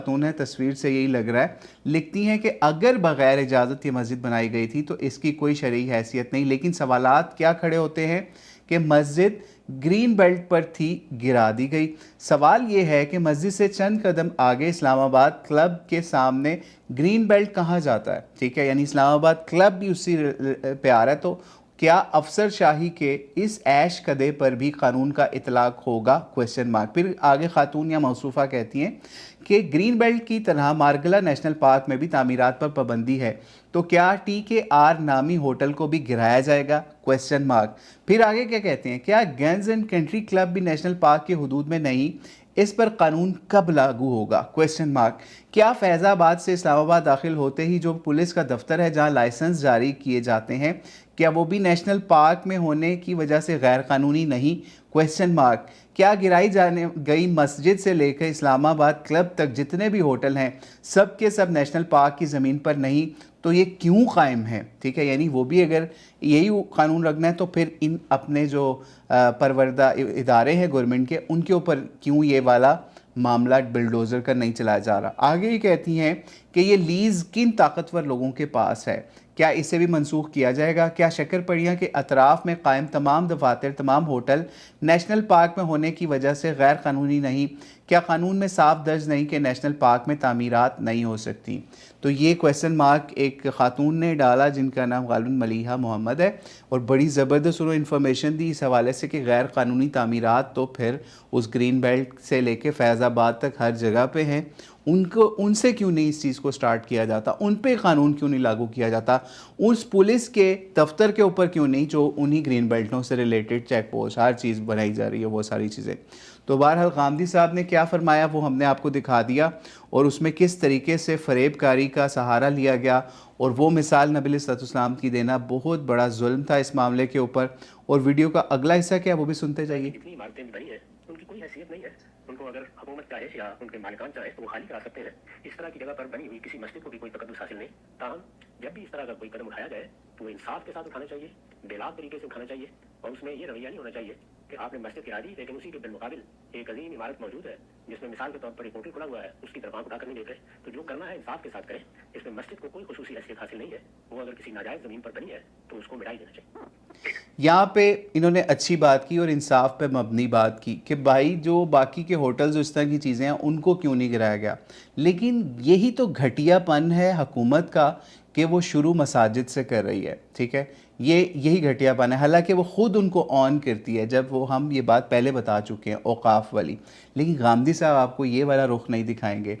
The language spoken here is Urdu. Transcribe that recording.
خاتون ہے، تصویر سے یہی لگ رہا ہے، لکھتی ہیں کہ اگر بغیر اجازت یہ مسجد بنائی گئی تھی تو اس کی کوئی شرعی حیثیت نہیں، لیکن سوالات کیا کھڑے ہوتے ہیں کہ مسجد گرین بیلٹ پر تھی، گرا دی گئی۔ سوال یہ ہے کہ مسجد سے چند قدم آگے اسلام آباد کلب کے سامنے گرین بیلٹ کہاں جاتا ہے؟ ٹھیک ہے، یعنی اسلام آباد کلب بھی اسی پہ آ رہا ہے، تو کیا افسر شاہی کے اس عیش کدے پر بھی قانون کا اطلاق ہوگا؟ Question mark. پھر آگے خاتون یا موصوفہ کہتی ہیں کہ گرین بیلٹ کی طرح مارگلہ نیشنل پارک میں بھی تعمیرات پر پابندی ہے، تو کیا ٹی کے آر نامی ہوٹل کو بھی گرایا جائے گا؟ Question mark. پھر آگے کیا کہتے ہیں، کیا گنز اینڈ کنٹری کلب بھی نیشنل پارک کے حدود میں نہیں؟ اس پر قانون کب لاگو ہوگا؟ Question mark. کیا فیض آباد سے اسلام آباد داخل ہوتے ہی جو پولیس کا دفتر ہے جہاں لائسنس جاری کیے جاتے ہیں، کیا وہ بھی نیشنل پارک میں ہونے کی وجہ سے غیر قانونی نہیں؟ Question mark. کیا گرائی جانے گئی مسجد سے لے کر اسلام آباد کلب تک جتنے بھی ہوٹل ہیں سب کے سب نیشنل پارک کی زمین پر نہیں؟ تو یہ کیوں قائم ہے؟ ٹھیک ہے، یعنی وہ بھی اگر یہی قانون رکھنا ہے تو پھر ان اپنے جو پروردہ ادارے ہیں گورنمنٹ کے، ان کے اوپر کیوں یہ والا معاملہ بلڈوزر کا نہیں چلایا جا رہا؟ آگے یہ کہتی ہیں کہ یہ لیز کن طاقتور لوگوں کے پاس ہے، کیا اسے بھی منسوخ کیا جائے گا؟ کیا شکرپڑیاں کے اطراف میں قائم تمام دفاتر، تمام ہوٹل نیشنل پارک میں ہونے کی وجہ سے غیر قانونی نہیں؟ کیا قانون میں صاف درج نہیں کہ نیشنل پارک میں تعمیرات نہیں ہو سکتی؟ تو یہ کویسچن مارک ایک خاتون نے ڈالا جن کا نام غالباً ملیحہ محمد ہے، اور بڑی زبردست انہوں نے انفارمیشن دی اس حوالے سے کہ غیر قانونی تعمیرات تو پھر اس گرین بیلٹ سے لے کے فیض آباد تک ہر جگہ پہ ہیں، ان سے کیوں نہیں اس چیز کو سٹارٹ کیا جاتا؟ ان پہ قانون کیوں نہیں لاگو کیا جاتا؟ اس پولیس کے دفتر کے اوپر کیوں نہیں جو انہی گرین بیلٹوں سے ریلیٹڈ چیک پوسٹ ہر چیز بنائی جا رہی ہے، وہ ساری چیزیں؟ تو بہرحال غامدی صاحب نے کیا فرمایا وہ ہم نے آپ کو دکھا دیا، اور اس میں کس طریقے سے فریب کاری کا سہارا لیا گیا، اور وہ مثال نبی علیہ الصلوۃ والسلام کی دینا بہت بڑا ظلم تھا اس معاملے کے اوپر۔ اور ویڈیو کا اگلا حصہ کیا وہ بھی سنتے جائیے۔ اتنی عمارتیں بنی ہیں ان کی کوئی حیثیت نہیں ہے، ان کو اگر حکومت چاہے یا ان کے مالکان چاہے تو وہ خالی کرا سکتے ہیں۔ اس طرح کی جگہ پر بنی ہوئی کسی مسجد کو بھی کوئی تقدس حاصل نہیں، تاہم جب بھی اس طرح کا کوئی قدم اٹھایا جائے تو وہ انصاف کے ساتھ اٹھانا چاہیے، بے لاگ طریقے سے اٹھانا چاہیے، اور اس میں یہ رویہ نہیں ہونا چاہیے کہ آپ نے مسجد گرا دی لیکن اسی کے بالمقابل ایک عظیم عمارت موجود ہے جس میں مثال کے طور پر ایک ہوٹل کھلا ہوا ہے، اس کی طرف آنکھ اٹھا کر نہیں دیکھ رہے۔ تو جو کرنا ہے انصاف کے ساتھ کریں، اس میں مسجد کو کوئی خصوصی حیثیت حاصل نہیں ہے، وہ اگر کسی ناجائز زمین پر بنی ہے تو اس کو مٹائی دینا چاہیے۔ یہاں پہ انہوں نے اچھی بات کی اور انصاف پہ مبنی بات کی کہ بھائی جو باقی کے ہوٹلز اس طرح کی چیزیں ہیں ان کو کیوں نہیں گرایا گیا، لیکن یہی تو گھٹیا پن ہے حکومت کا کہ وہ شروع مساجد سے کر رہی ہے۔ ٹھیک ہے، یہی گھٹیا پن ہے، حالانکہ وہ خود ان کو آن کرتی ہے، جب وہ ہم یہ بات پہلے بتا چکے ہیں اوقاف والی، لیکن غامدی صاحب آپ کو یہ والا رخ نہیں دکھائیں گے۔